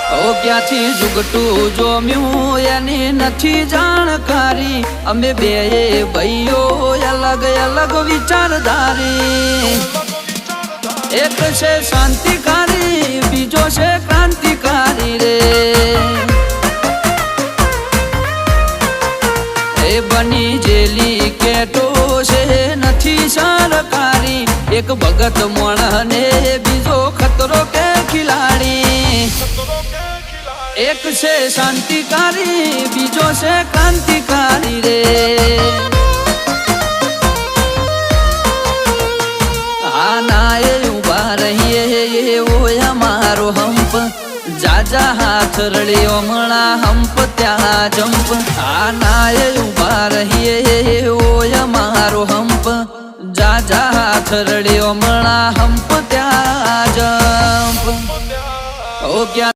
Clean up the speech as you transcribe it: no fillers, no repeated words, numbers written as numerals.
ઓ ક્યાંથી જુગટું જોમ્યું એની નથી જાણકારી અમે બે ભાઈઓ અલગ અલગ વિચારધારી એક છે શાંતિકારી બીજો છે ક્રાંતિકારી રે એ બની જેલી કેટો છે નથી સરકારી એક ભગત મોણ ને બીજો ખતરો કે ખિલાડી એક છે શાંતિકારી બીજો છે ક્રાંતિકારી રે હા ના એ ઉભા રહીએ એવો અમારો હંપ જાજા હાથ રળ્યો હમણા હંપ ત્યાં જંપ હા ના એ ઉભા રહીએ એવો અમારો હંપ જાજા હાથ રળ્યો હમણા હંપ ત્યાં જંપ ઓ ક્યાં